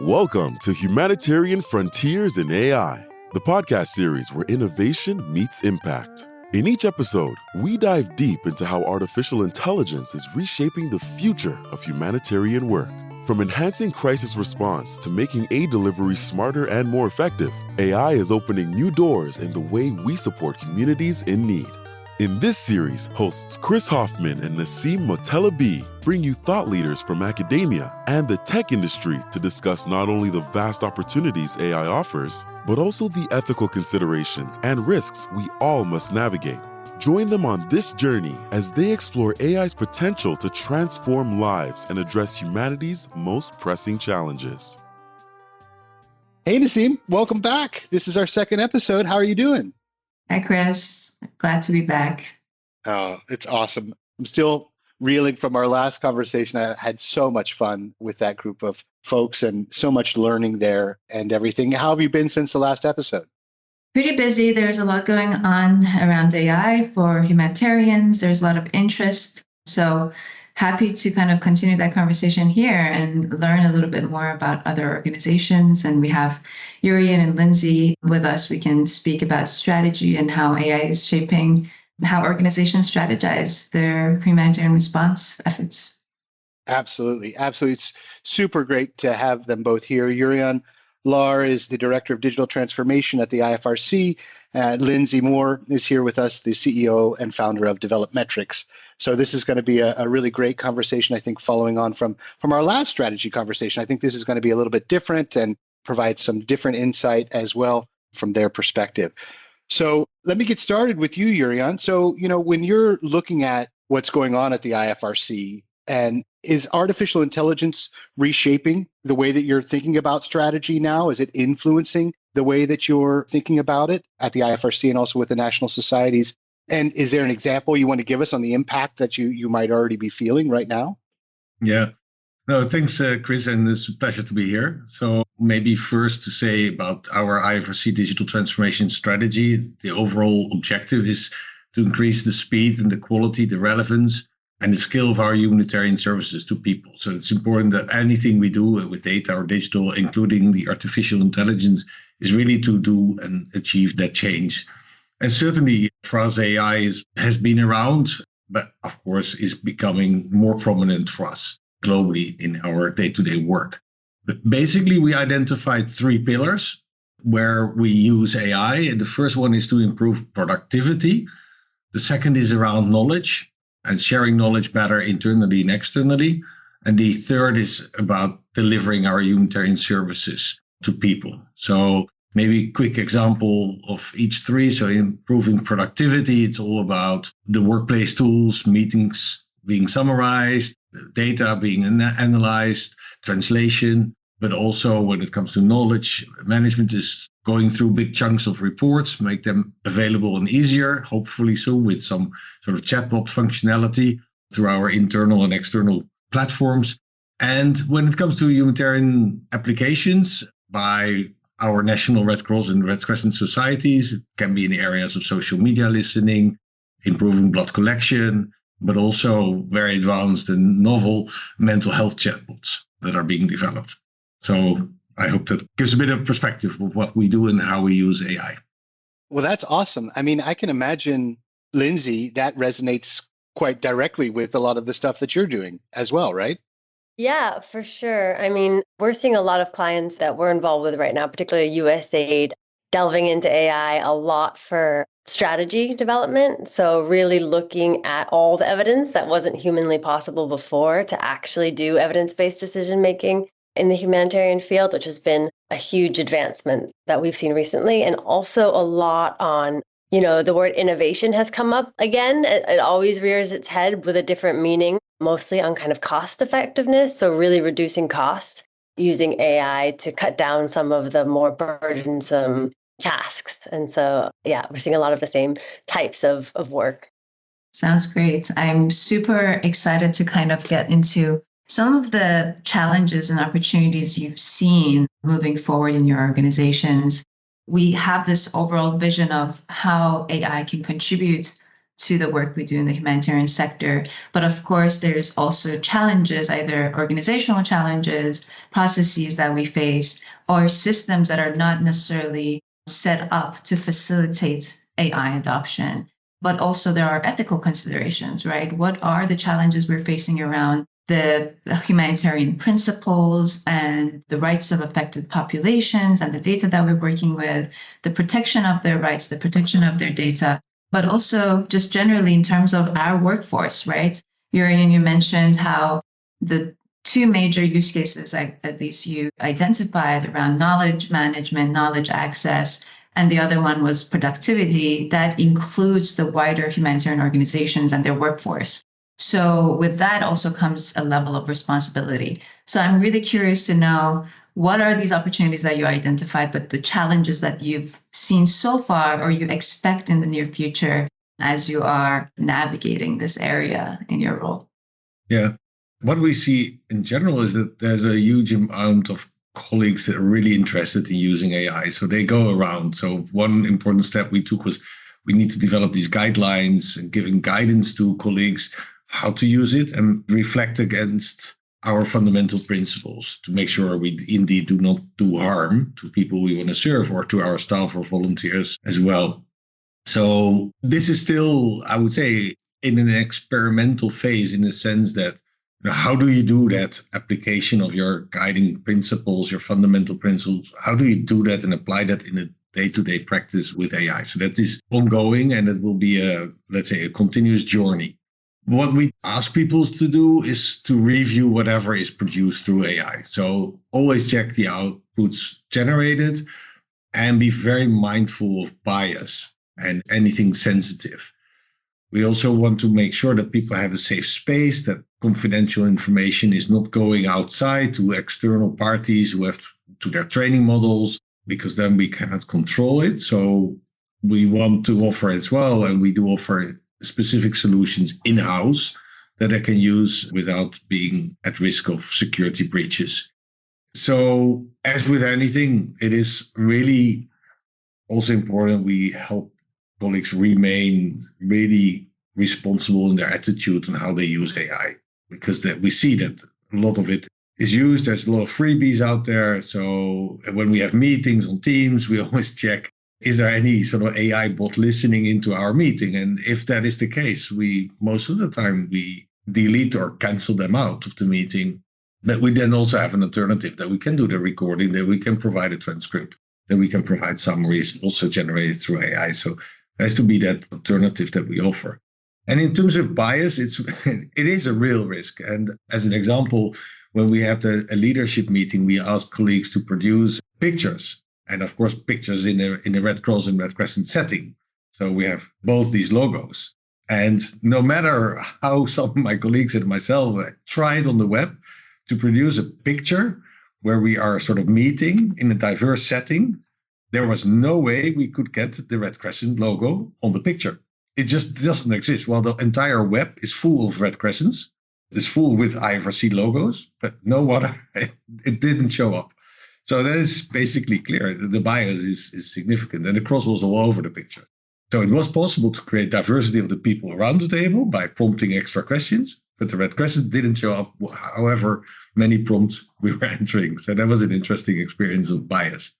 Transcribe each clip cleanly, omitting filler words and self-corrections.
Welcome to Humanitarian Frontiers in AI, the podcast series where innovation meets impact. In each episode, we dive deep into how artificial intelligence is reshaping the future of humanitarian work. From enhancing crisis response to making aid delivery smarter and more effective, AI is opening new doors in the way we support communities in need. In this series, hosts Chris Hoffman and Nasim Motalebi bring you thought leaders from academia and the tech industry to discuss not only the vast opportunities AI offers, but also the ethical considerations and risks we all must navigate. Join them on this journey as they explore AI's potential to transform lives and address humanity's most pressing challenges. Hey, Nasim, welcome back. This is our second episode. How are you doing? Hi, Chris. Glad to be back. Oh, it's awesome. I'm still reeling from our last conversation. I had so much fun with that group of folks and so much learning there and everything. How have you been since the last episode? Pretty busy. There's a lot going on around AI for humanitarians. There's a lot of interest. So happy to kind of continue that conversation here and learn a little bit more about other organizations. And we have Juriaan and Lindsey with us. We can speak about strategy and how AI is shaping how organizations strategize their humanitarian response efforts. Absolutely. Absolutely. It's super great to have them both here. Juriaan Lahr is the Director of Digital Transformation at the IFRC. Lindsey Moore is here with us, the CEO and founder of DevelopMetrics. So this is going to be a really great conversation, I think, following on from our last strategy conversation. I think this is going to be a little bit different and provide some different insight as well from their perspective. So let me get started with you, Juriaan. So, when you're looking at what's going on at the IFRC, and is artificial intelligence reshaping the way that you're thinking about strategy now? Is it influencing the way that you're thinking about it at the IFRC and also with the national societies? And is there an example you want to give us on the impact that you might already be feeling right now? Yeah. No, thanks, Chris, and it's a pleasure to be here. So maybe first to say about our IFRC digital transformation strategy, the overall objective is to increase the speed and the quality, the relevance, and the scale of our humanitarian services to people. So it's important that anything we do with data or digital, including the artificial intelligence, is really to do and achieve that change. And certainly for us, AI has been around, but of course is becoming more prominent for us globally in our day-to-day work. But basically, we identified three pillars where we use AI. And the first one is to improve productivity. The second is around knowledge and sharing knowledge better internally and externally. And the third is about delivering our humanitarian services to people. So maybe a quick example of each three. So improving productivity, it's all about the workplace tools, meetings being summarized, data being analyzed, translation, but also when it comes to knowledge, management is going through big chunks of reports, make them available and easier, hopefully so with some sort of chatbot functionality through our internal and external platforms. And when it comes to humanitarian applications by our national Red Cross and Red Crescent societies, it can be in the areas of social media listening, improving blood collection, but also very advanced and novel mental health chatbots that are being developed. So I hope that gives a bit of perspective of what we do and how we use AI. Well, that's awesome. I mean, I can imagine, Lindsey, that resonates quite directly with a lot of the stuff that you're doing as well, right? Yeah, for sure. I mean, we're seeing a lot of clients that we're involved with right now, particularly USAID, delving into AI a lot for strategy development. So really looking at all the evidence that wasn't humanly possible before to actually do evidence-based decision making in the humanitarian field, which has been a huge advancement that we've seen recently. And also a lot on, the word innovation has come up again. It always rears its head with a different meaning, mostly on kind of cost effectiveness. So really reducing costs using AI to cut down some of the more burdensome tasks. And so, yeah, we're seeing a lot of the same types of work. Sounds great. I'm super excited to kind of get into some of the challenges and opportunities you've seen moving forward in your organizations. We have this overall vision of how AI can contribute to the work we do in the humanitarian sector. But of course, there's also challenges, either organizational challenges, processes that we face, or systems that are not necessarily set up to facilitate AI adoption. But also there are ethical considerations, right? What are the challenges we're facing around the humanitarian principles and the rights of affected populations and the data that we're working with, the protection of their rights, the protection of their data, but also just generally in terms of our workforce, right? Juriaan, you mentioned how the two major use cases, at least you identified, around knowledge management, knowledge access, and the other one was productivity. That includes the wider humanitarian organizations and their workforce. So with that also comes a level of responsibility. So I'm really curious to know, what are these opportunities that you identified, but the challenges that you've seen so far or you expect in the near future as you are navigating this area in your role? Yeah. What we see in general is that there's a huge amount of colleagues that are really interested in using AI. So they go around. So one important step we took was we need to develop these guidelines and giving guidance to colleagues how to use it and reflect against our fundamental principles to make sure we indeed do not do harm to people we want to serve or to our staff or volunteers as well. So this is still, I would say, in an experimental phase, in the sense that how do you do that application of your guiding principles, your fundamental principles? How do you do that and apply that in a day-to-day practice with AI? So that is ongoing, and it will be let's say, a continuous journey. What we ask people to do is to review whatever is produced through AI. So always check the outputs generated and be very mindful of bias and anything sensitive. We also want to make sure that people have a safe space, that confidential information is not going outside to external parties who have to their training models, because then we cannot control it. So we want to offer as well, and we do offer specific solutions in-house that I can use without being at risk of security breaches. So as with anything, it is really also important we help colleagues remain really responsible in their attitude and how they use AI, because we see that a lot of it is used. There's a lot of freebies out there. So when we have meetings on Teams, we always check, is there any sort of AI bot listening into our meeting? And if that is the case, most of the time we delete or cancel them out of the meeting. But we then also have an alternative that we can do the recording, that we can provide a transcript, that we can provide summaries also generated through AI. So there has to be that alternative that we offer. And in terms of bias, it is a real risk. And as an example, when we have a leadership meeting, we ask colleagues to produce pictures. And of course, pictures in a Red Cross and Red Crescent setting. So we have both these logos. And no matter how some of my colleagues and myself tried on the web to produce a picture where we are sort of meeting in a diverse setting, there was no way we could get the Red Crescent logo on the picture. It just doesn't exist. Well, the entire web is full of Red Crescents. It's full with IFRC logos, but no one, it didn't show up. So that is basically clear. The bias is significant, and the cross was all over the picture. So it was possible to create diversity of the people around the table by prompting extra questions, but the Red Crescent didn't show up however many prompts we were entering. So that was an interesting experience of bias.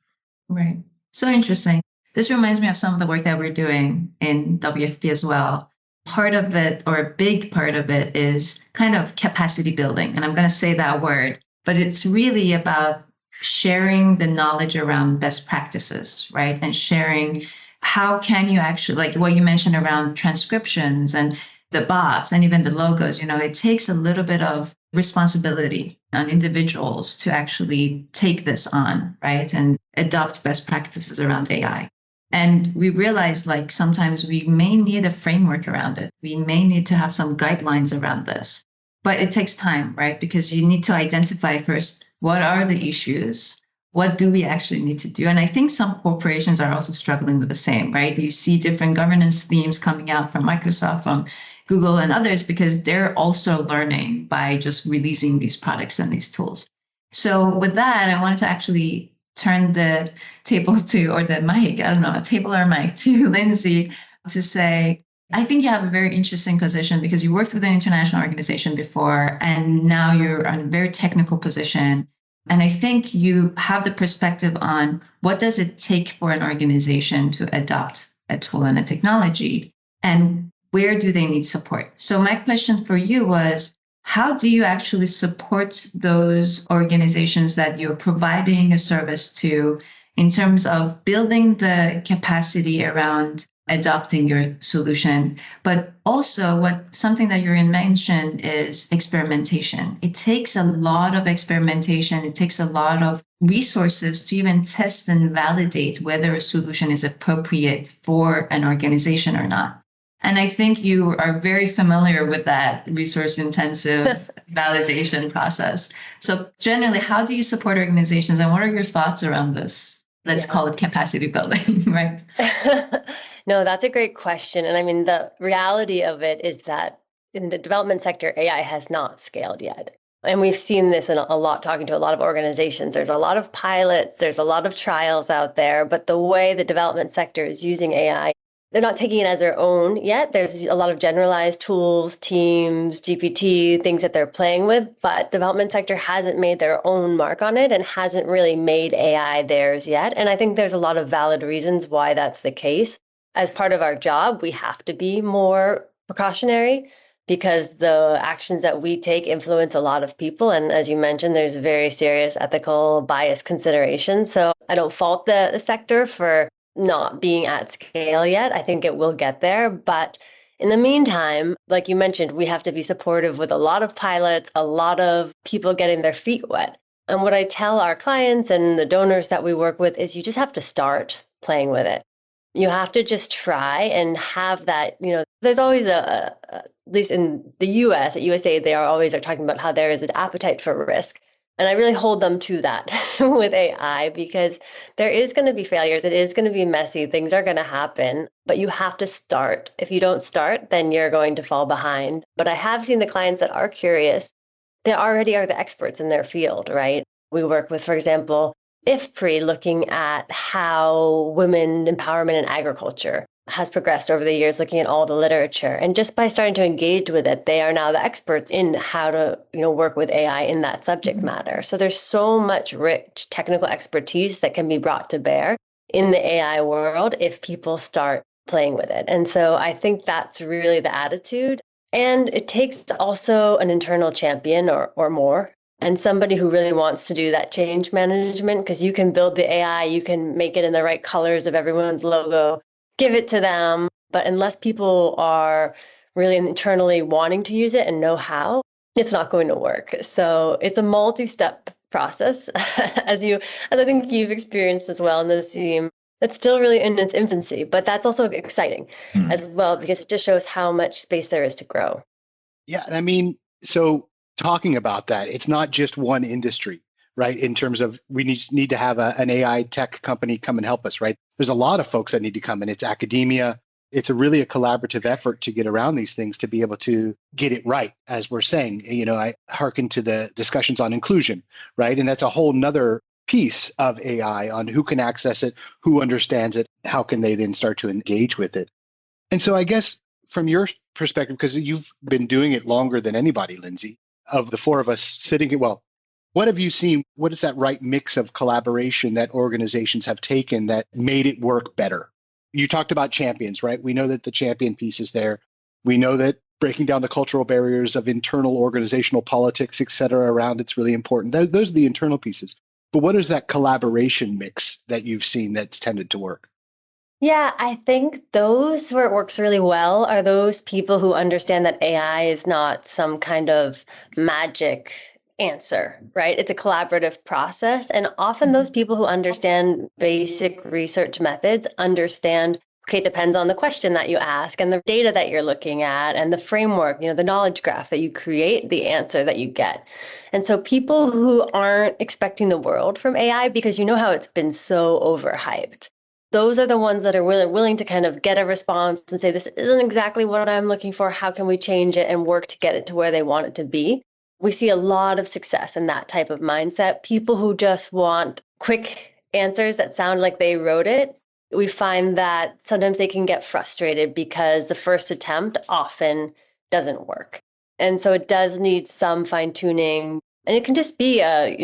Right. So interesting. This reminds me of some of the work that we're doing in WFP as well. Part of it, or a big part of it, is kind of capacity building. And I'm going to say that word, but it's really about sharing the knowledge around best practices, right? And sharing how can you actually, like what you mentioned around transcriptions and the bots and even the logos, it takes a little bit of responsibility on individuals to actually take this on, right? And adopt best practices around AI. And we realized like sometimes we may need a framework around it. We may need to have some guidelines around this, but it takes time, right? Because you need to identify first, what are the issues? What do we actually need to do? And I think some corporations are also struggling with the same, right? You see different governance themes coming out from Microsoft, from Google and others, because they're also learning by just releasing these products and these tools. So with that, I wanted to actually turn the table to, or the mic, I don't know, a table or mic to Lindsey to say, I think you have a very interesting position because you worked with an international organization before, and now you're in a very technical position. And I think you have the perspective on what does it take for an organization to adopt a tool and a technology, and where do they need support? So my question for you was, how do you actually support those organizations that you're providing a service to in terms of building the capacity around adopting your solution? But also something that you mentioned is experimentation. It takes a lot of experimentation. It takes a lot of resources to even test and validate whether a solution is appropriate for an organization or not. And I think you are very familiar with that resource intensive validation process. So generally, how do you support organizations and what are your thoughts around this? Let's call it capacity building, right? No, that's a great question. And I mean, the reality of it is that in the development sector, AI has not scaled yet. And we've seen this in a lot, talking to a lot of organizations. There's a lot of pilots, there's a lot of trials out there, but the way the development sector is using AI, they're not taking it as their own yet. There's a lot of generalized tools, teams, GPT, things that they're playing with, but development sector hasn't made their own mark on it and hasn't really made AI theirs yet. And I think there's a lot of valid reasons why that's the case. As part of our job, we have to be more precautionary because the actions that we take influence a lot of people. And as you mentioned, there's very serious ethical bias considerations. So I don't fault the sector for not being at scale yet. I think it will get there. But in the meantime, like you mentioned, we have to be supportive with a lot of pilots, a lot of people getting their feet wet. And what I tell our clients and the donors that we work with is you just have to start playing with it. You have to just try and have that, there's always at least in the US, at USA, they are talking about how there is an appetite for risk. And I really hold them to that with AI because there is going to be failures. It is going to be messy. Things are going to happen, but you have to start. If you don't start, then you're going to fall behind. But I have seen the clients that are curious. They already are the experts in their field, right? We work with, for example, IFPRI looking at how women empowerment in agriculture has progressed over the years, looking at all the literature. And just by starting to engage with it, they are now the experts in how to, work with AI in that subject matter. So there's so much rich technical expertise that can be brought to bear in the AI world if people start playing with it. And so I think that's really the attitude. And it takes also an internal champion or more, and somebody who really wants to do that change management, because you can build the AI, you can make it in the right colors of everyone's logo, give it to them. But unless people are really internally wanting to use it and know how, it's not going to work. So it's a multi-step process, as I think you've experienced as well in the team. That's still really in its infancy, but that's also exciting as well, because it just shows how much space there is to grow. Yeah. And I mean, so talking about that, it's not just one industry, right? In terms of we need to have an AI tech company come and help us, right? There's a lot of folks that need to come in. It's academia. It's really a collaborative effort to get around these things to be able to get it right. As we're saying, I hearken to the discussions on inclusion, right? And that's a whole nother piece of AI on who can access it, who understands it, how can they then start to engage with it. And so I guess from your perspective, because you've been doing it longer than anybody, Lindsey, of the four of us sitting here, well, what have you seen? What is that right mix of collaboration that organizations have taken that made it work better? You talked about champions, right? We know that the champion piece is there. We know that breaking down the cultural barriers of internal organizational politics, et cetera, around it's really important. Those are the internal pieces. But what is that collaboration mix that you've seen that's tended to work? Yeah, I think those where it works really well are those people who understand that AI is not some kind of magic answer, right? It's a collaborative process. And often those people who understand basic research methods understand, okay, it depends on the question that you ask and the data that you're looking at and the framework, the knowledge graph that you create, the answer that you get. And so people who aren't expecting the world from AI, because how it's been so overhyped, those are the ones that are willing to kind of get a response and say, this isn't exactly what I'm looking for. How can we change it and work to get it to where they want it to be? We see a lot of success in that type of mindset. People who just want quick answers that sound like they wrote it, we find that sometimes they can get frustrated because the first attempt often doesn't work. And so it does need some fine tuning. And it can just be a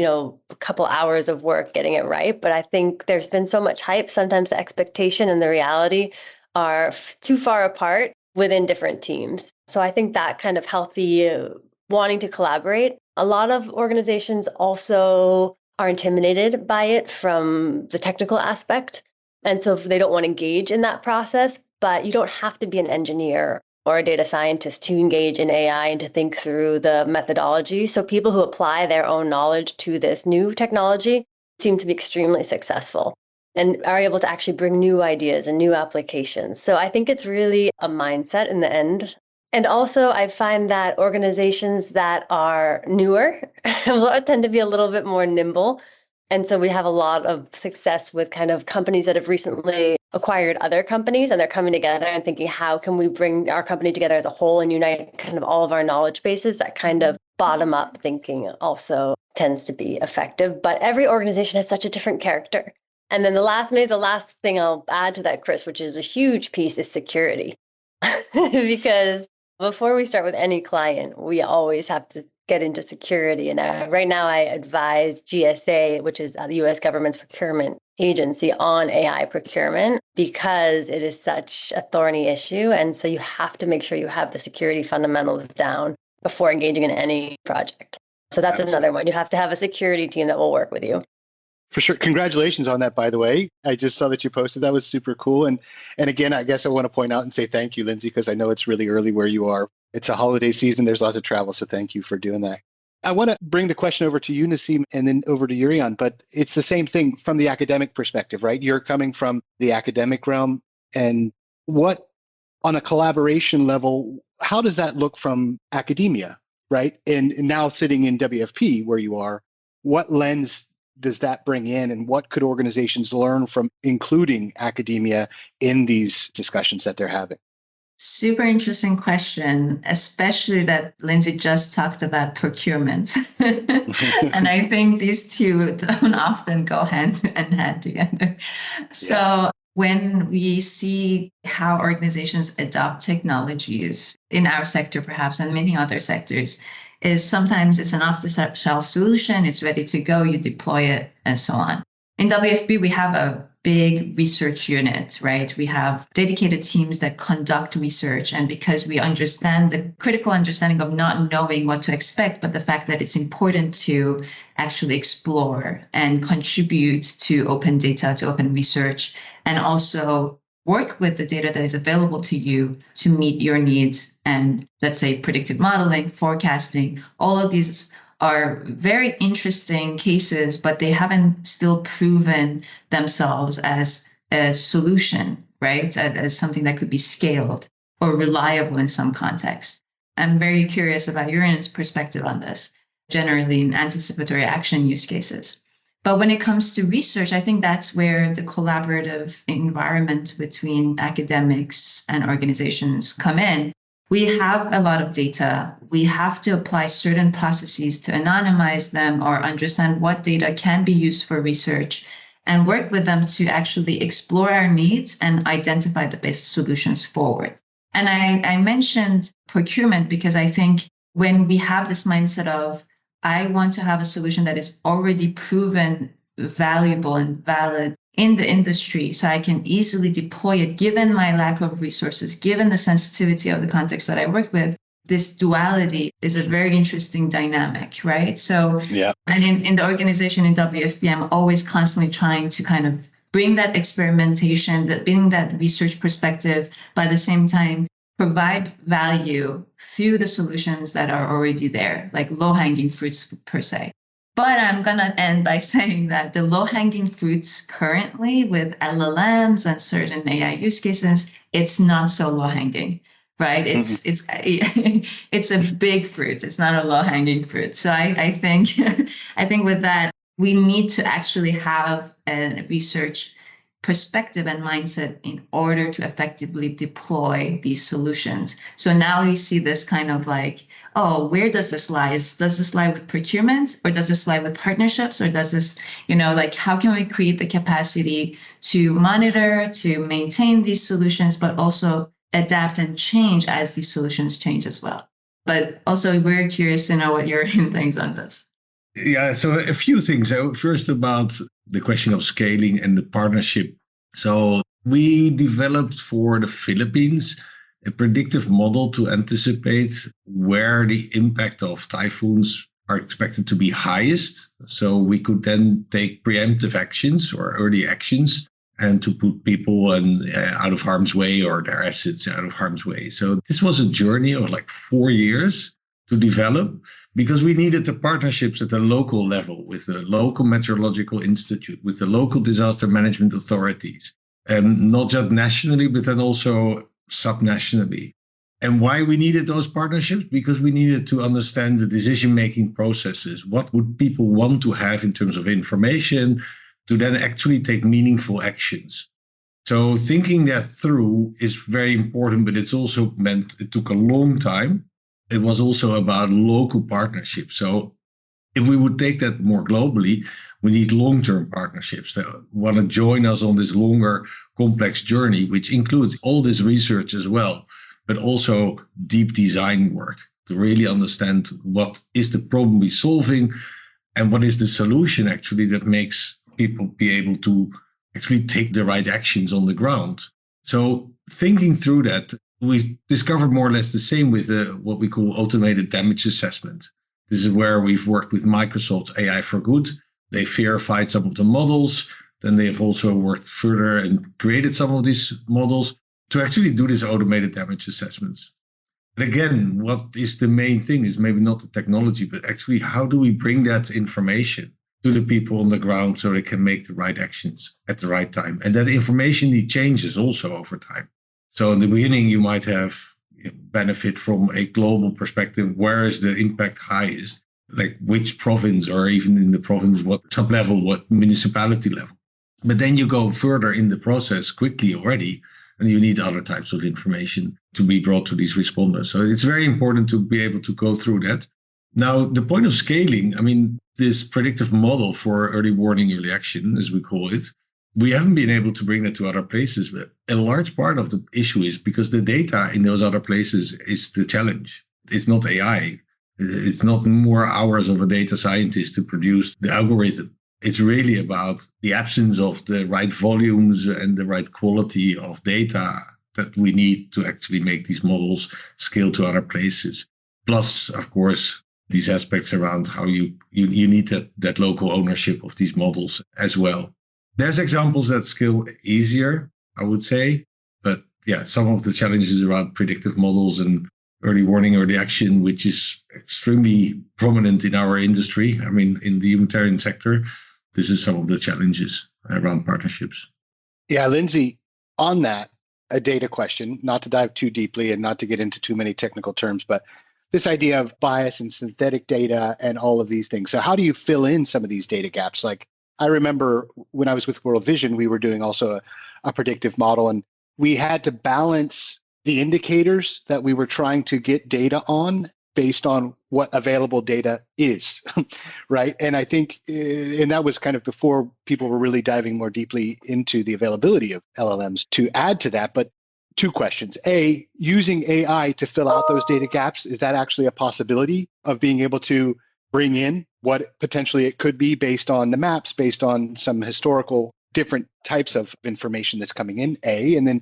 couple hours of work getting it right. But I think there's been so much hype. Sometimes the expectation and the reality are too far apart within different teams. So I think that kind of healthy wanting to collaborate. A lot of organizations also are intimidated by it from the technical aspect. And so they don't want to engage in that process, but you don't have to be an engineer or a data scientist to engage in AI and to think through the methodology. So people who apply their own knowledge to this new technology seem to be extremely successful and are able to actually bring new ideas and new applications. So I think it's really a mindset in the end. And also I find that organizations that are newer tend to be a little bit more nimble. And so we have a lot of success with kind of companies that have recently acquired other companies, and they're coming together and thinking, how can we bring our company together as a whole and unite kind of all of our knowledge bases? That kind of bottom up thinking also tends to be effective. But every organization has such a different character. And then the last thing I'll add to that, Chris, which is a huge piece, is security. Because before we start with any client, we always have to get into security. And right now I advise GSA, which is the US government's procurement agency, on AI procurement because it is such a thorny issue. And so you have to make sure you have the security fundamentals down before engaging in any project. So that's another one. You have to have a security team that will work with you. For sure. Congratulations on that, by the way. I just saw that you posted. That was super cool. And again, I guess I want to point out and say thank you, Lindsey, because I know it's really early where you are. It's a holiday season. There's lots of travel. So thank you for doing that. I want to bring the question over to you, Nasim, and then over to Juriaan. But it's the same thing from the academic perspective, right? You're coming from the academic realm. And what, on a collaboration level, how does that look from academia, right? And now sitting in WFP where you are, what lens does that bring in, and what could organizations learn from including academia in these discussions that they're having? Super interesting question, especially that Lindsey just talked about procurement. And I think these two don't often go hand in hand together. So when we see how organizations adopt technologies in our sector, perhaps, and many other sectors, is sometimes it's an off-the-shelf solution, it's ready to go, you deploy it, and so on. In WFP, we have a big research unit, right? We have dedicated teams that conduct research. And because we understand the critical understanding of not knowing what to expect, but the fact that it's important to actually explore and contribute to open data, to open research, and also work with the data that is available to you to meet your needs. And let's say predictive modeling, forecasting, all of these are very interesting cases, but they haven't still proven themselves as a solution, right? As something that could be scaled or reliable in some context. I'm very curious about Juriaan's perspective on this, generally in anticipatory action use cases. But when it comes to research, I think that's where the collaborative environment between academics and organizations come in. We have a lot of data. We have to apply certain processes to anonymize them or understand what data can be used for research and work with them to actually explore our needs and identify the best solutions forward. And I mentioned procurement because I think when we have this mindset of, I want to have a solution that is already proven valuable and valid in the industry so I can easily deploy it, given my lack of resources, given the sensitivity of the context that I work with, this duality is a very interesting dynamic, right? So, and in the organization in WFP, I'm always constantly trying to kind of bring that experimentation, bring that research perspective, but at the same time, provide value through the solutions that are already there, like low-hanging fruits per se. But I'm going to end by saying that the low-hanging fruits currently with LLMs and certain AI use cases, it's not so low-hanging, right? It's a big fruit. It's not a low-hanging fruit. So I think with that, we need to actually have a research perspective and mindset in order to effectively deploy these solutions. So now you see this kind of like, oh, where does this lie? Does this lie with procurement, or does this lie with partnerships, or does this, like how can we create the capacity to monitor, to maintain these solutions, but also adapt and change as these solutions change as well? But also we're curious to know what your insights on this. Yeah, so a few things. So first about the question of scaling and the partnership. So we developed for the Philippines a predictive model to anticipate where the impact of typhoons are expected to be highest. So we could then take preemptive actions or early actions and to put people out of harm's way or their assets out of harm's way. So this was a journey of like 4 years to develop, because we needed the partnerships at the local level with the local meteorological institute, with the local disaster management authorities, and not just nationally, but then also subnationally. And why we needed those partnerships? Because we needed to understand the decision-making processes. What would people want to have in terms of information to then actually take meaningful actions? So thinking that through is very important, but it's also meant it took a long time. It was also about local partnerships. So if we would take that more globally, we need long-term partnerships that want to join us on this longer, complex journey, which includes all this research as well, but also deep design work to really understand what is the problem we're solving and what is the solution actually that makes people be able to actually take the right actions on the ground. So thinking through that, we discovered more or less the same with what we call automated damage assessment. This is where we've worked with Microsoft's AI for Good. They verified some of the models. Then they have also worked further and created some of these models to actually do these automated damage assessments. And again, what is the main thing is maybe not the technology, but actually how do we bring that information to the people on the ground so they can make the right actions at the right time? And that information changes also over time. So in the beginning, you might have benefit from a global perspective. Where is the impact highest? Like which province, or even in the province, what sub-level, what municipality level? But then you go further in the process quickly already, and you need other types of information to be brought to these responders. So it's very important to be able to go through that. Now, the point of scaling, I mean, this predictive model for early warning, early action, as we call it, we haven't been able to bring that to other places, but a large part of the issue is because the data in those other places is the challenge. It's not AI. It's not more hours of a data scientist to produce the algorithm. It's really about the absence of the right volumes and the right quality of data that we need to actually make these models scale to other places. Plus, of course, these aspects around how you need that local ownership of these models as well. There's examples that scale easier, I would say. But yeah, some of the challenges around predictive models and early warning, early action, which is extremely prominent in our industry. I mean, in the humanitarian sector, this is some of the challenges around partnerships. Yeah, Lindsey, on that, a data question, not to dive too deeply and not to get into too many technical terms, but this idea of bias and synthetic data and all of these things. So how do you fill in some of these data gaps? Like, I remember when I was with World Vision, we were doing also a predictive model, and we had to balance the indicators that we were trying to get data on based on what available data is, right? And I think, and that was kind of before people were really diving more deeply into the availability of LLMs to add to that. But two questions. A, using AI to fill out those data gaps, is that actually a possibility of being able to bring in what potentially it could be based on the maps, based on some historical different types of information that's coming in, A, and then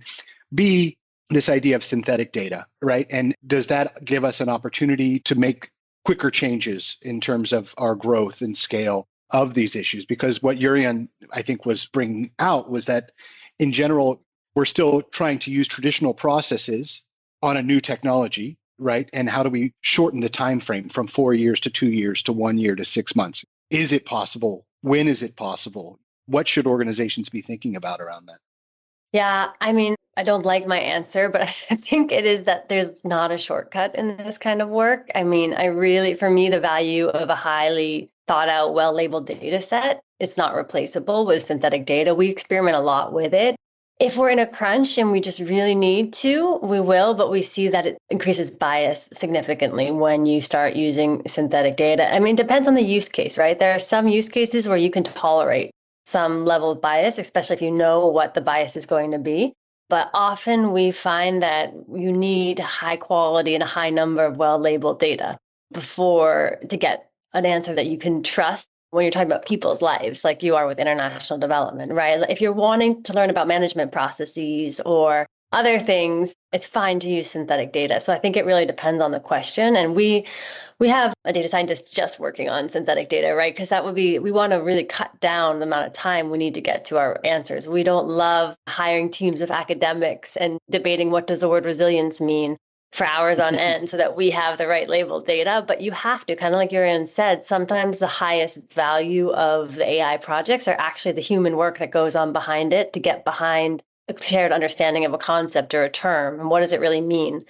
B, this idea of synthetic data, right? And does that give us an opportunity to make quicker changes in terms of our growth and scale of these issues? Because what Juriaan, I think, was bringing out was that in general, we're still trying to use traditional processes on a new technology, right? And how do we shorten the time frame from 4 years to 2 years to 1 year to 6 months? Is it possible? When is it possible? What should organizations be thinking about around that? Yeah, I mean, I don't like my answer, but I think it is that there's not a shortcut in this kind of work. I mean, for me, the value of a highly thought out, well-labeled data set. It's not replaceable with synthetic data. We experiment a lot with it. If we're in a crunch and we just really need to, we will, but we see that it increases bias significantly when you start using synthetic data. I mean, it depends on the use case, right? There are some use cases where you can tolerate some level of bias, especially if you know what the bias is going to be. But often we find that you need high quality and a high number of well-labeled data to get an answer that you can trust when you're talking about people's lives, like you are with international development, right? If you're wanting to learn about management processes or other things, it's fine to use synthetic data. So I think it really depends on the question. And we have a data scientist just working on synthetic data, right? Because we want to really cut down the amount of time we need to get to our answers. We don't love hiring teams of academics and debating what does the word resilience mean for hours on end so that we have the right labeled data. But you have to, kind of like Juriaan said, sometimes the highest value of the AI projects are actually the human work that goes on behind it to get behind a shared understanding of a concept or a term. And what does it really mean?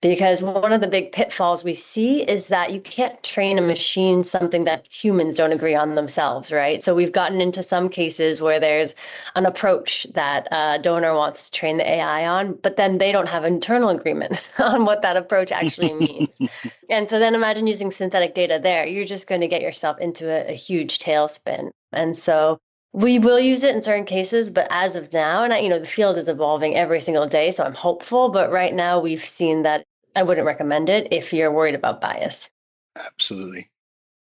Because one of the big pitfalls we see is that you can't train a machine something that humans don't agree on themselves, right? So we've gotten into some cases where there's an approach that a donor wants to train the AI on, but then they don't have internal agreement on what that approach actually means. And so then imagine using synthetic data there. You're just going to get yourself into a huge tailspin. And so we will use it in certain cases, but as of now, and the field is evolving every single day, so I'm hopeful, but right now we've seen that I wouldn't recommend it if you're worried about bias. Absolutely.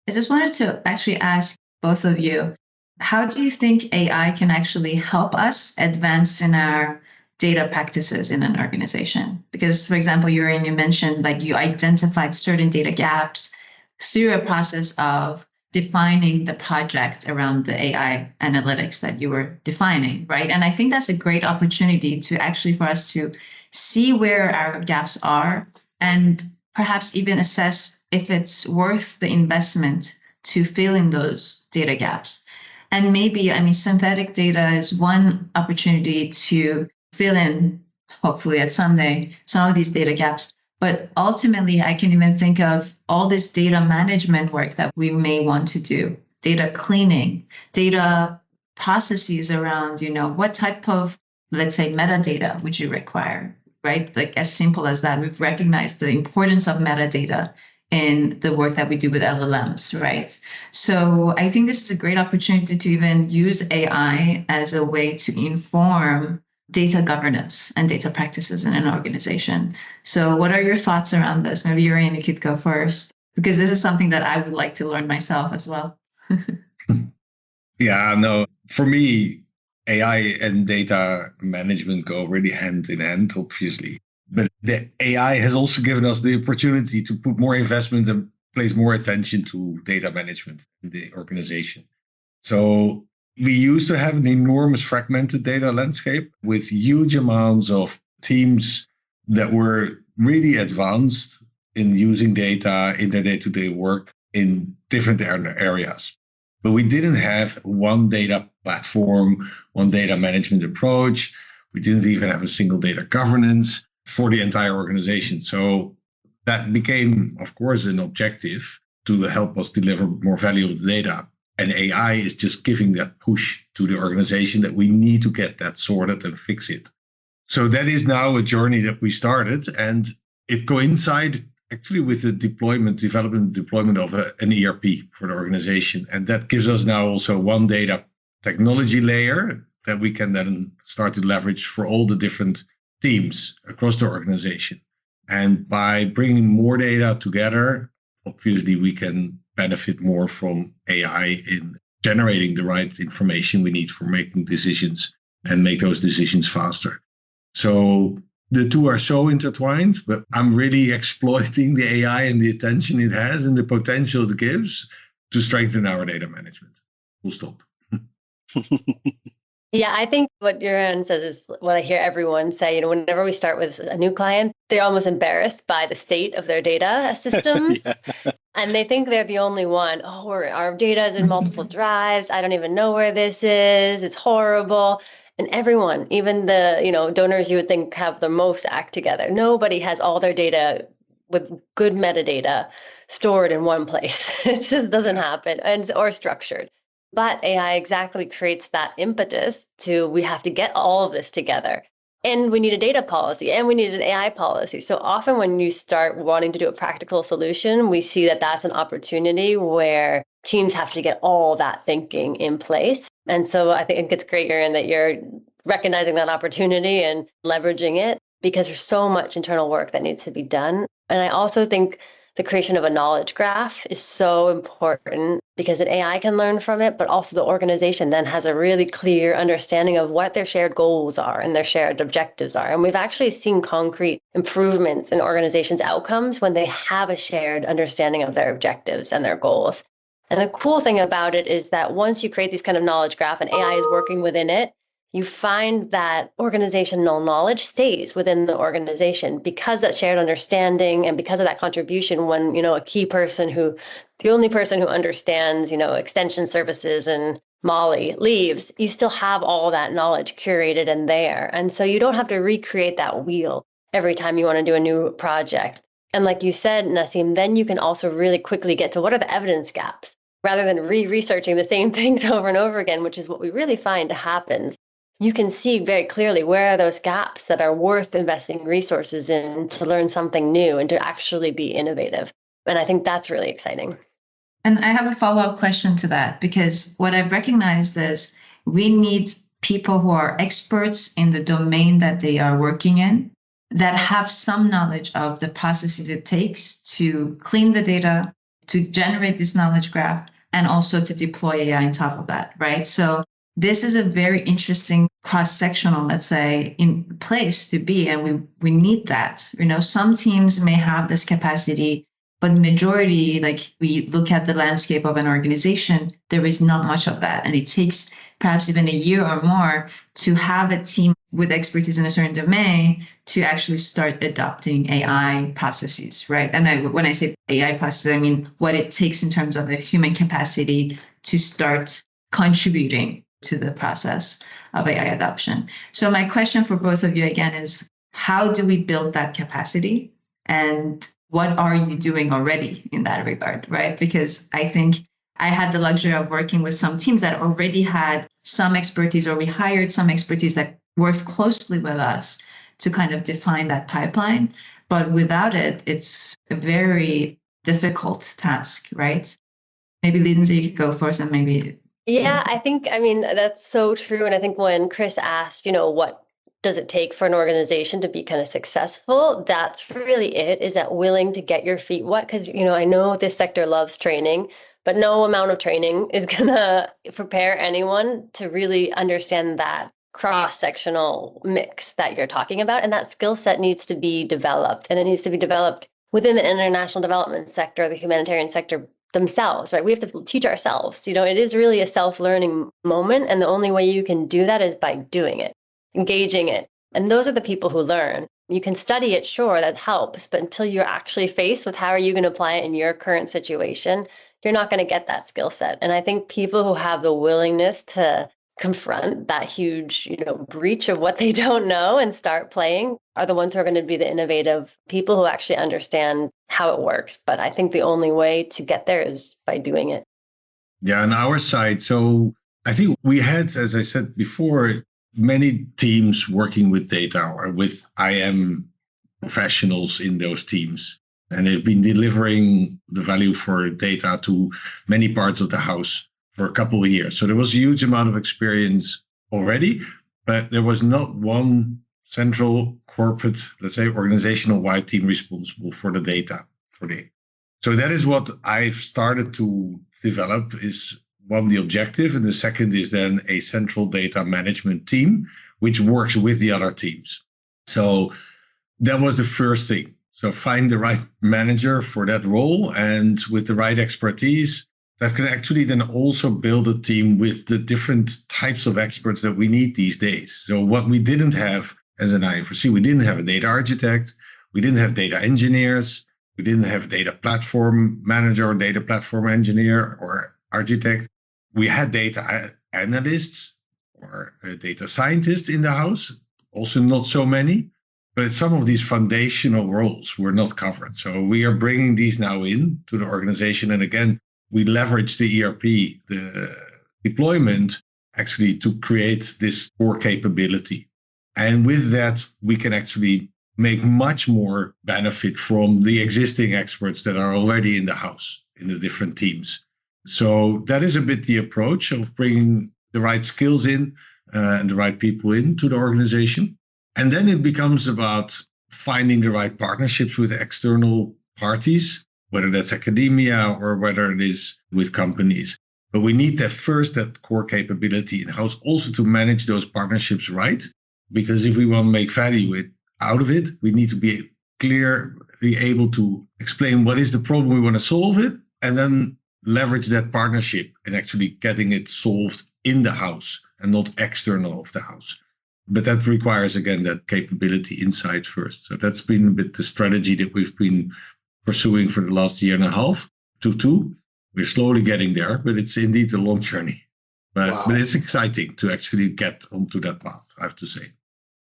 I just wanted to actually ask both of you, how do you think AI can actually help us advance in our data practices in an organization? Because, for example, Juriaan, you mentioned like you identified certain data gaps through a process of defining the project around the AI analytics that you were defining, right? And I think that's a great opportunity to actually for us to see where our gaps are and perhaps even assess if it's worth the investment to fill in those data gaps. And maybe, synthetic data is one opportunity to fill in, hopefully at someday, some of these data gaps. But ultimately, I can even think of all this data management work that we may want to do, data cleaning, data processes around, what type of, let's say, metadata would you require, right? Like as simple as that. We've recognized the importance of metadata in the work that we do with LLMs, right? So I think this is a great opportunity to even use AI as a way to inform data governance and data practices in an organization. So what are your thoughts around this? Maybe Juriaan, you could go first, because this is something that I would like to learn myself as well. Yeah, no, for me, AI and data management go really hand in hand, obviously. But the AI has also given us the opportunity to put more investment and place more attention to data management in the organization. So we used to have an enormous fragmented data landscape with huge amounts of teams that were really advanced in using data in their day-to-day work in different areas. But we didn't have one data platform, one data management approach. We didn't even have a single data governance for the entire organization. So that became, of course, an objective to help us deliver more value of the data. And AI is just giving that push to the organization that we need to get that sorted and fix it. So that is now a journey that we started, and it coincided actually with the development of an ERP for the organization. And that gives us now also one data technology layer that we can then start to leverage for all the different teams across the organization. And by bringing more data together, obviously we can benefit more from AI in generating the right information we need for making decisions and make those decisions faster. So the two are so intertwined, but I'm really exploiting the AI and the attention it has and the potential it gives to strengthen our data management. Full stop. Yeah, I think what Juriaan says is what I hear everyone say. Whenever we start with a new client, they're almost embarrassed by the state of their data systems. Yeah. And they think they're the only one. Oh, our data is in multiple drives. I don't even know where this is. It's horrible. And everyone, even the donors you would think have the most act together, nobody has all their data with good metadata stored in one place. It just doesn't happen, or structured. But AI exactly creates that impetus to, we have to get all of this together. And we need a data policy and we need an AI policy. So often when you start wanting to do a practical solution, we see that that's an opportunity where teams have to get all that thinking in place. And so I think it's great, Juriaan, that you're recognizing that opportunity and leveraging it, because there's so much internal work that needs to be done. And I also think the creation of a knowledge graph is so important, because an AI can learn from it, but also the organization then has a really clear understanding of what their shared goals are and their shared objectives are. And we've actually seen concrete improvements in organizations' outcomes when they have a shared understanding of their objectives and their goals. And the cool thing about it is that once you create these kind of knowledge graph and AI is working within it, you find that organizational knowledge stays within the organization, because that shared understanding and because of that contribution. When, a key person the only person who understands, extension services and Molly leaves, you still have all that knowledge curated and there. And so you don't have to recreate that wheel every time you want to do a new project. And like you said, Nasim, then you can also really quickly get to what are the evidence gaps, rather than researching the same things over and over again, which is what we really find happens. You can see very clearly where are those gaps that are worth investing resources in to learn something new and to actually be innovative. And I think that's really exciting. And I have a follow-up question to that, because what I've recognized is we need people who are experts in the domain that they are working in, that have some knowledge of the processes it takes to clean the data, to generate this knowledge graph, and also to deploy AI on top of that, right? So this is a very interesting cross-sectional, let's say, in place to be, and we need that. Some teams may have this capacity, but majority, like we look at the landscape of an organization, there is not much of that. And it takes perhaps even a year or more to have a team with expertise in a certain domain to actually start adopting AI processes, right? And when I say AI processes, I mean what it takes in terms of the human capacity to start contributing to the process of AI adoption. So my question for both of you again is, how do we build that capacity? And what are you doing already in that regard, right? Because I think I had the luxury of working with some teams that already had some expertise, or we hired some expertise that worked closely with us to kind of define that pipeline. But without it, it's a very difficult task, right? Maybe Lindsey, you could go first, and maybe. Yeah, I mean, that's so true. And I think when Chris asked, what does it take for an organization to be kind of successful, that's really it, is that willing to get your feet wet. Because, I know this sector loves training, but no amount of training is going to prepare anyone to really understand that cross-sectional mix that you're talking about. And that skill set needs to be developed, and it needs to be developed within the international development sector, the humanitarian sector themselves, right? We have to teach ourselves. It is really a self-learning moment. And the only way you can do that is by doing it, engaging it. And those are the people who learn. You can study it, sure, that helps. But until you're actually faced with how are you going to apply it in your current situation, you're not going to get that skill set. And I think people who have the willingness to confront that huge, breach of what they don't know and start playing are the ones who are going to be the innovative people who actually understand how it works. But I think the only way to get there is by doing it. Yeah, on our side. So I think we had, as I said before, many teams working with data or with IM professionals in those teams. And they've been delivering the value for data to many parts of the house for a couple of years. So there was a huge amount of experience already, but there was not one central corporate, let's say, organizational-wide team responsible for the data. So that is what I've started to develop, is one, the objective, and the second is then a central data management team, which works with the other teams. So that was the first thing. So find the right manager for that role, and with the right expertise, that can actually then also build a team with the different types of experts that we need these days. So what we didn't have as an IFRC, we didn't have a data architect, we didn't have data engineers, we didn't have a data platform manager or data platform engineer or architect. We had data analysts or data scientists in the house, also not so many. But some of these foundational roles were not covered. So we are bringing these now in to the organization. And again, we leverage the ERP, the deployment, actually to create this core capability. And with that, we can actually make much more benefit from the existing experts that are already in the house, in the different teams. So that is a bit the approach of bringing the right skills in and the right people into the organization. And then it becomes about finding the right partnerships with external parties, whether that's academia or whether it is with companies. But we need that core capability in-house also to manage those partnerships right. Because if we want to make value out of it, we need to be clearly able to explain what is the problem we want to solve it, and then leverage that partnership and actually getting it solved in the house and not external of the house. But that requires, again, that capability inside first. So that's been a bit the strategy that we've been pursuing for the last year and a half to two. We're slowly getting there, but it's indeed a long journey. But it's exciting to actually get onto that path, I have to say.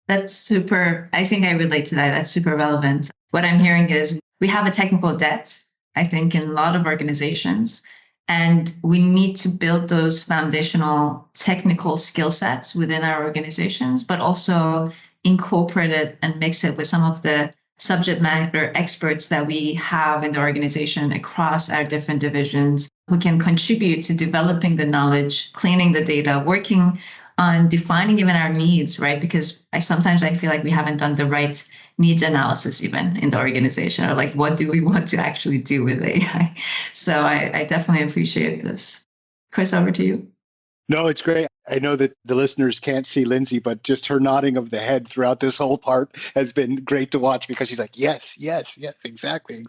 That's super. I think I relate to that. That's super relevant. What I'm hearing is we have a technical debt, I think, in a lot of organizations. And we need to build those foundational technical skill sets within our organizations, but also incorporate it and mix it with some of the subject matter experts that we have in the organization across our different divisions who can contribute to developing the knowledge, cleaning the data, working on defining even our needs, right? Because sometimes I feel like we haven't done the right needs analysis even in the organization, or like, what do we want to actually do with AI? So I definitely appreciate this. Chris, over to you. No, it's great. I know that the listeners can't see Lindsey, but just her nodding of the head throughout this whole part has been great to watch, because she's like, yes, exactly.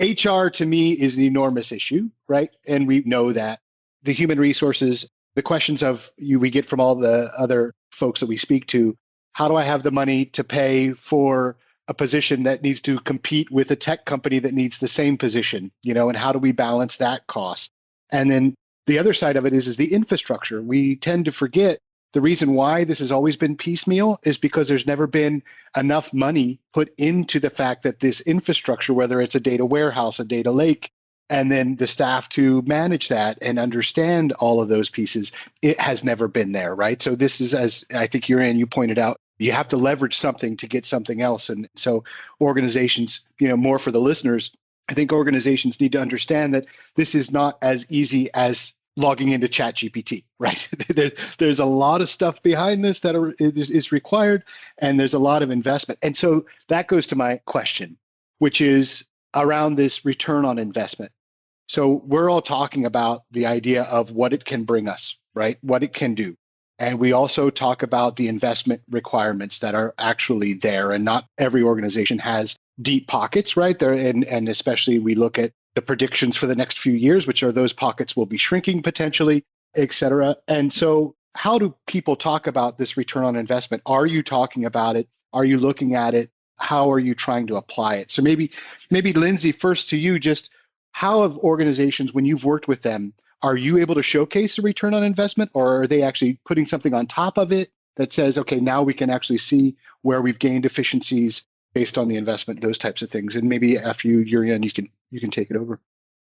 HR to me is an enormous issue, right? And we know that the human resources, the questions we get from all the other folks that we speak to, how do I have the money to pay for a position that needs to compete with a tech company that needs the same position, and how do we balance that cost? And then the other side of it is the infrastructure. We tend to forget the reason why this has always been piecemeal is because there's never been enough money put into the fact that this infrastructure, whether it's a data warehouse, a data lake, and then the staff to manage that and understand all of those pieces, it has never been there, right? So this is, as I think Juriaan, you pointed out, you have to leverage something to get something else. And so organizations, more for the listeners, I think organizations need to understand that this is not as easy as logging into ChatGPT, right? There's a lot of stuff behind this that is required, and there's a lot of investment. And so that goes to my question, which is around this return on investment. So we're all talking about the idea of what it can bring us, right? What it can do. And we also talk about the investment requirements that are actually there, and not every organization has deep pockets, right? There, and especially we look at the predictions for the next few years, which are those pockets will be shrinking potentially, et cetera. And so how do people talk about this return on investment? Are you talking about it? Are you looking at it? How are you trying to apply it? So maybe Lindsey, first to you, just how have organizations, when you've worked with them, are you able to showcase the return on investment, or are they actually putting something on top of it that says, okay, now we can actually see where we've gained efficiencies based on the investment, those types of things? And maybe after you, Juriaan, you can take it over.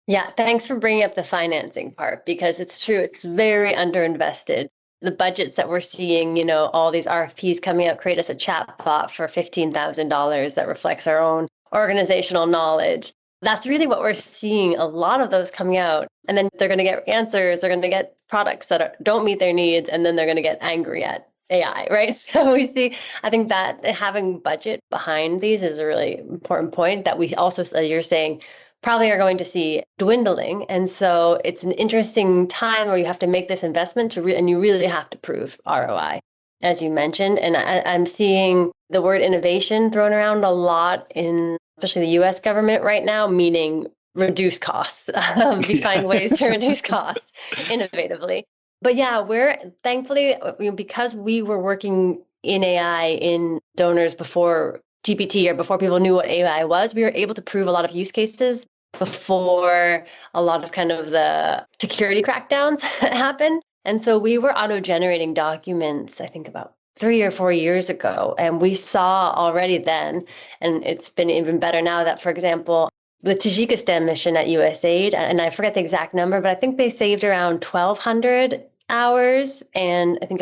Yeah, thanks for bringing up the financing part, because it's true, it's very underinvested. The budgets that we're seeing, all these RFPs coming out, create us a chat bot for $15,000 that reflects our own organizational knowledge. That's really what we're seeing, a lot of those coming out. And then they're going to get answers, they're going to get products that don't meet their needs, and then they're going to get angry at AI, right? So we see, I think that having budget behind these is a really important point that we also, as you're saying, probably are going to see dwindling. And so it's an interesting time where you have to make this investment and you really have to prove ROI, as you mentioned. And I'm seeing the word innovation thrown around a lot in especially the US government right now, meaning reduce costs, find ways to reduce costs innovatively. But yeah, we're thankfully, because we were working in AI in donors before GPT or before people knew what AI was, we were able to prove a lot of use cases before a lot of kind of the security crackdowns happened. And so we were auto-generating documents, I think about 3 or 4 years ago. And we saw already then, and it's been even better now, that, for example, the Tajikistan mission at USAID, and I forget the exact number, but I think they saved around 1,200 hours and I think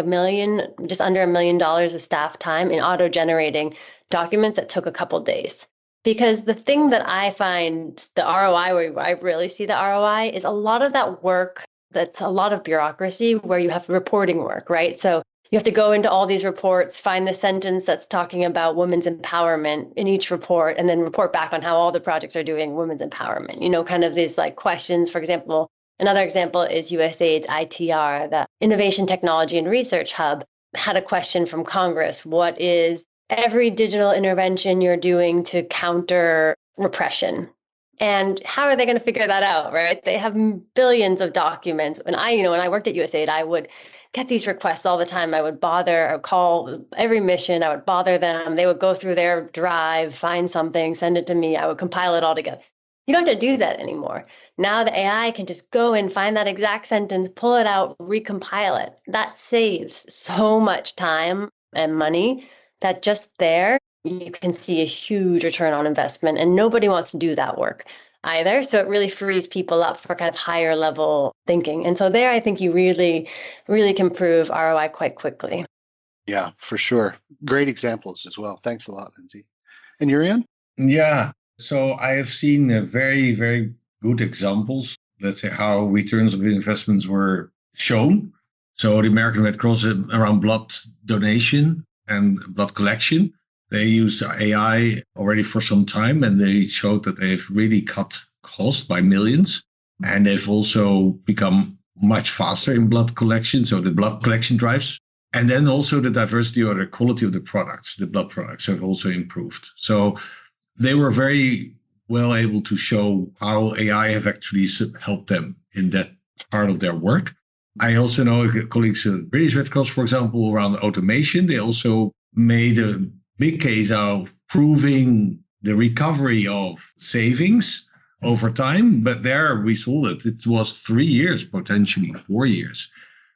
just under $1 million of staff time in auto-generating documents that took a couple days. Because the thing that I find the ROI, where I really see the ROI, is a lot of that work, that's a lot of bureaucracy where you have reporting work, right? So you have to go into all these reports, find the sentence that's talking about women's empowerment in each report, and then report back on how all the projects are doing women's empowerment. Kind of these like questions. For example, another example is USAID's ITR, the Innovation Technology and Research Hub, had a question from Congress. What is every digital intervention you're doing to counter repression? And how are they going to figure that out, right? They have billions of documents. When I worked at USAID, I would get these requests all the time. I would call every mission. I would bother them. They would go through their drive, find something, send it to me. I would compile it all together. You don't have to do that anymore. Now the AI can just go and find that exact sentence, pull it out, recompile it. That saves so much time and money that just there, you can see a huge return on investment, and nobody wants to do that work either. So it really frees people up for kind of higher level thinking. And so there, I think you really, really can prove ROI quite quickly. Yeah, for sure. Great examples as well. Thanks a lot, Lindsey. And Juriaan? Yeah. So I have seen very, very good examples, let's say, how returns of investments were shown. So the American Red Cross around blood donation and blood collection, they used AI already for some time, and they showed that they've really cut costs by millions. And they've also become much faster in blood collection, so the blood collection drives. And then also the diversity or the quality of the products, the blood products have also improved. So they were very well able to show how AI have actually helped them in that part of their work. I also know colleagues at British Red Cross, for example, around automation. They also made a big case of proving the recovery of savings over time. But there we saw that it was 3 years, potentially 4 years.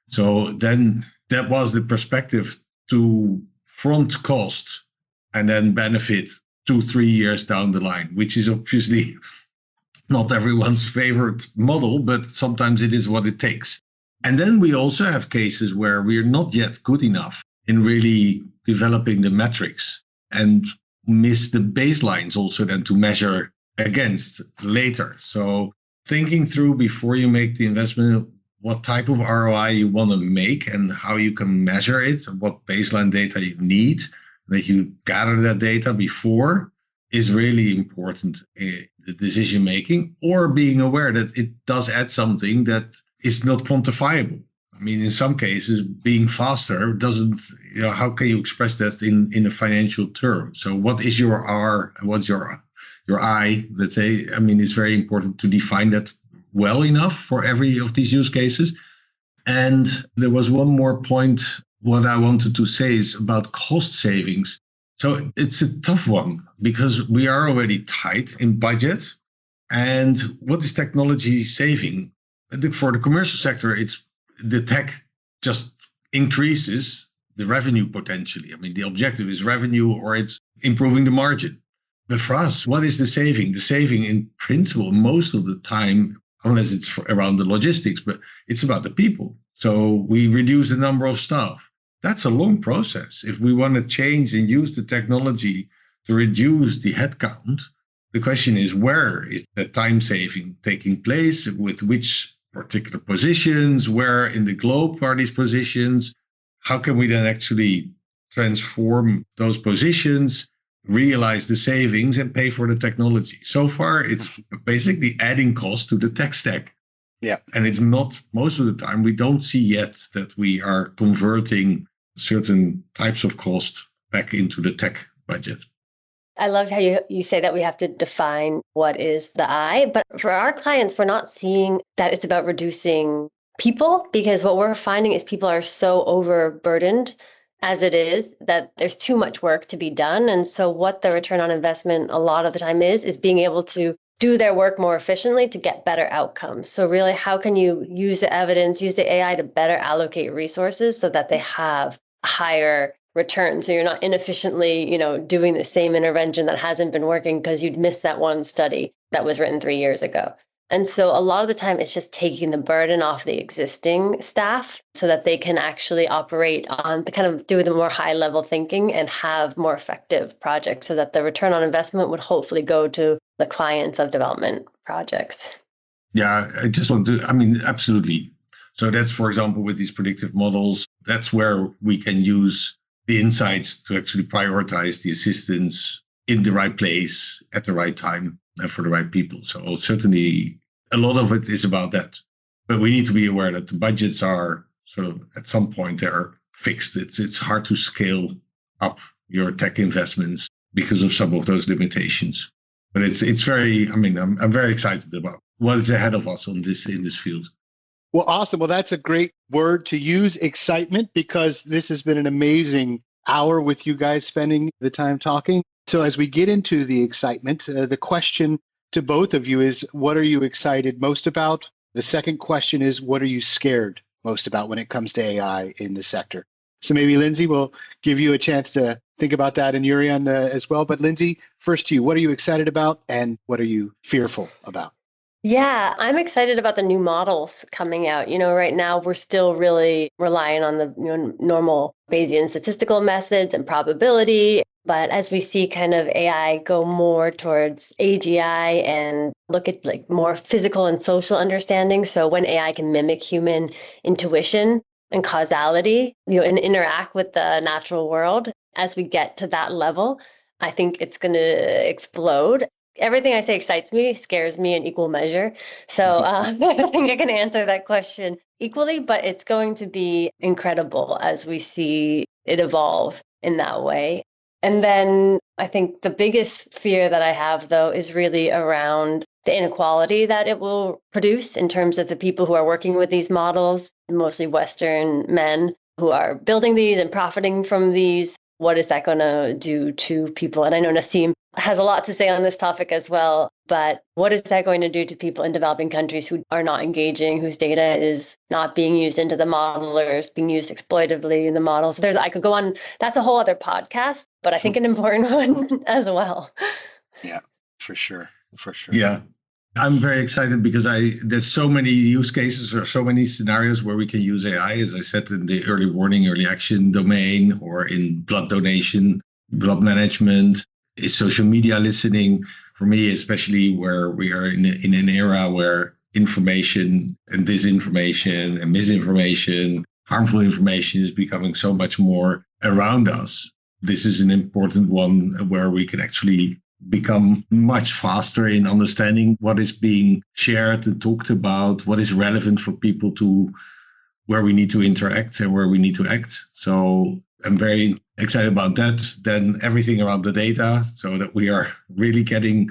So then that was the perspective to front cost and then benefit 2-3 years down the line, which is obviously not everyone's favorite model, but sometimes it is what it takes. And then we also have cases where we're not yet good enough in really developing the metrics and miss the baselines also then to measure against later. So thinking through before you make the investment, what type of ROI you want to make and how you can measure it, what baseline data you need, that you gather that data before is really important in the decision making, or being aware that it does add something that is not quantifiable. I mean, in some cases, being faster doesn't, how can you express that in a financial term? So what is your R and what's your I, let's say? I mean, it's very important to define that well enough for every of these use cases. And there was one more point, what I wanted to say is about cost savings. So it's a tough one because we are already tight in budget. And what is technology saving? For the commercial sector, it's the tech just increases the revenue potentially. I mean, the objective is revenue or it's improving the margin. But for us, what is the saving? The saving in principle, most of the time, unless it's around the logistics, but it's about the people. So we reduce the number of staff. That's a long process. If we want to change and use the technology to reduce the headcount, the question is, where is the time saving taking place? With which particular positions? Where in the globe are these positions? How can we then actually transform those positions, realize the savings, and pay for the technology? So far, it's basically adding cost to the tech stack. Yeah. And it's not, most of the time, we don't see yet that we are converting certain types of cost back into the tech budget. I love how you say that we have to define what is the I, but for our clients, we're not seeing that it's about reducing people, because what we're finding is people are so overburdened as it is that there's too much work to be done. And so what the return on investment a lot of the time is being able to do their work more efficiently to get better outcomes. So really, how can you use the evidence, use the AI to better allocate resources so that they have higher return. So you're not inefficiently, doing the same intervention that hasn't been working because you'd missed that one study that was written 3 years ago. And so a lot of the time it's just taking the burden off the existing staff so that they can actually operate on to kind of do the more high level thinking and have more effective projects so that the return on investment would hopefully go to the clients of development projects. Yeah, absolutely. So that's, for example, with these predictive models, that's where we can use the insights to actually prioritize the assistance in the right place at the right time and for the right people. So certainly a lot of it is about that. But we need to be aware that the budgets are sort of at some point they're fixed. It's hard to scale up your tech investments because of some of those limitations. But it's very, I'm very excited about what is ahead of us in this field. Well, awesome. Well, that's a great word to use, excitement, because this has been an amazing hour with you guys spending the time talking. So as we get into the excitement, the question to both of you is, what are you excited most about? The second question is, what are you scared most about when it comes to AI in the sector? So maybe Lindsey will give you a chance to think about that, and Juriaan as well. But Lindsey, first to you, what are you excited about and what are you fearful about? Yeah, I'm excited about the new models coming out. Right now we're still really relying on the normal Bayesian statistical methods and probability. But as we see kind of AI go more towards AGI and look at like more physical and social understanding. So when AI can mimic human intuition and causality, and interact with the natural world, as we get to that level, I think it's going to explode. Everything I say excites me, scares me in equal measure. So I think I can answer that question equally, but it's going to be incredible as we see it evolve in that way. And then I think the biggest fear that I have, though, is really around the inequality that it will produce in terms of the people who are working with these models, mostly Western men who are building these and profiting from these. What is that going to do to people? And I know Nasim has a lot to say on this topic as well, but what is that going to do to people in developing countries who are not engaging, whose data is not being used into the model or is being used exploitively in the model? So I could go on. That's a whole other podcast, but I think an important one as well. Yeah, for sure. For sure. Yeah. I'm very excited because there's so many use cases or so many scenarios where we can use AI, as I said, in the early warning, early action domain, or in blood donation, blood management, is social media listening. For me, especially where we are in an era where information and disinformation and misinformation, harmful information is becoming so much more around us. This is an important one where we can actually become much faster in understanding what is being shared and talked about, what is relevant for people to where we need to interact and where we need to act. So I'm very excited about that. Then everything around the data, so that we are really getting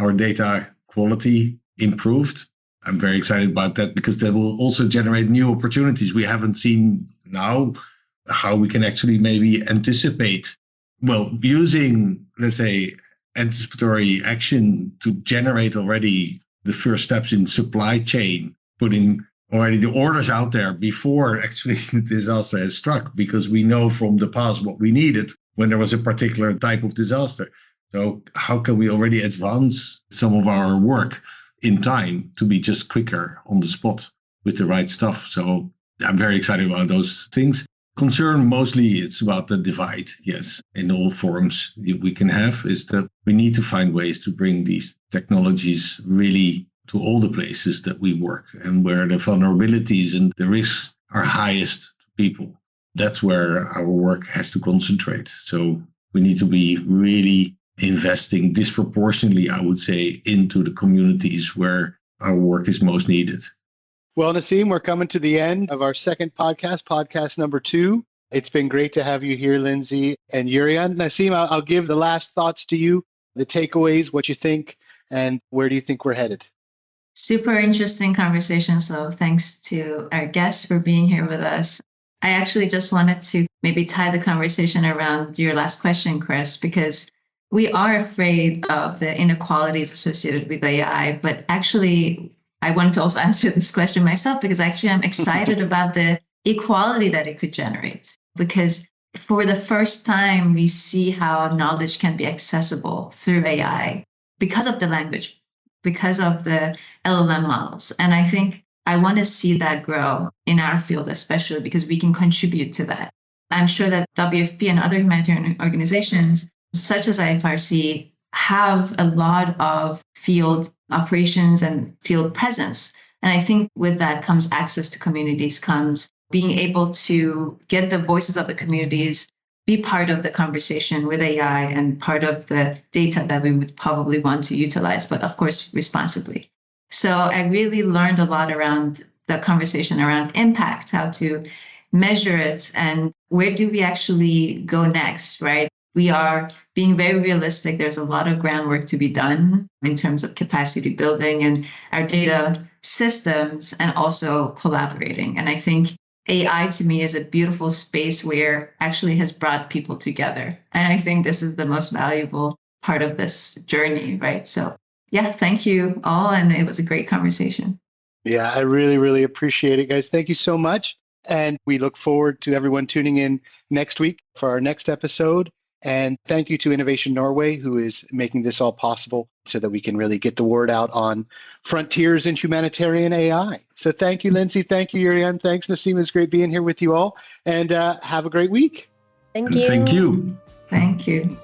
our data quality improved. I'm very excited about that because that will also generate new opportunities. We haven't seen now how we can actually maybe anticipate, using, let's say, anticipatory action to generate already the first steps in supply chain, putting already the orders out there before actually the disaster has struck, because we know from the past what we needed when there was a particular type of disaster. So how can we already advance some of our work in time to be just quicker on the spot with the right stuff? So I'm very excited about those things. Concern mostly it's about the divide, yes, in all forms we can have, is that we need to find ways to bring these technologies really to all the places that we work and where the vulnerabilities and the risks are highest to people. That's where our work has to concentrate. So we need to be really investing disproportionately, I would say, into the communities where our work is most needed. Well, Nasim, we're coming to the end of our second podcast number 2. It's been great to have you here, Lindsey and Juriaan. Nasim, I'll give the last thoughts to you, the takeaways, what you think, and where do you think we're headed? Super interesting conversation. So thanks to our guests for being here with us. I actually just wanted to maybe tie the conversation around your last question, Chris, because we are afraid of the inequalities associated with AI, but actually, I wanted to also answer this question myself because actually I'm excited about the equality that it could generate, because for the first time, we see how knowledge can be accessible through AI because of the language, because of the LLM models. And I think I want to see that grow in our field, especially because we can contribute to that. I'm sure that WFP and other humanitarian organizations, such as IFRC, have a lot of field operations and field presence. And I think with that comes access to communities, comes being able to get the voices of the communities, be part of the conversation with AI and part of the data that we would probably want to utilize, but of course, responsibly. So I really learned a lot around the conversation around impact, how to measure it, and where do we actually go next, right? We are being very realistic. There's a lot of groundwork to be done in terms of capacity building and our data systems and also collaborating. And I think AI to me is a beautiful space where actually has brought people together. And I think this is the most valuable part of this journey, right? So yeah, thank you all. And it was a great conversation. Yeah, I really, really appreciate it, guys. Thank you so much. And we look forward to everyone tuning in next week for our next episode. And thank you to Innovation Norway, who is making this all possible so that we can really get the word out on frontiers in humanitarian AI. So thank you, Lindsey. Thank you, Juriaan. Thanks, Nasim. It's great being here with you all. And have a great week. Thank you. Thank you. Thank you.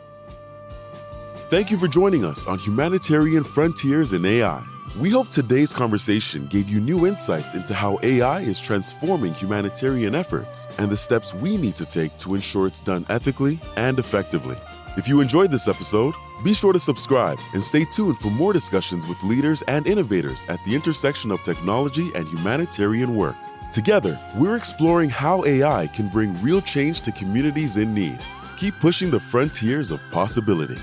Thank you for joining us on Humanitarian Frontiers in AI. We hope today's conversation gave you new insights into how AI is transforming humanitarian efforts and the steps we need to take to ensure it's done ethically and effectively. If you enjoyed this episode, be sure to subscribe and stay tuned for more discussions with leaders and innovators at the intersection of technology and humanitarian work. Together, we're exploring how AI can bring real change to communities in need. Keep pushing the frontiers of possibility.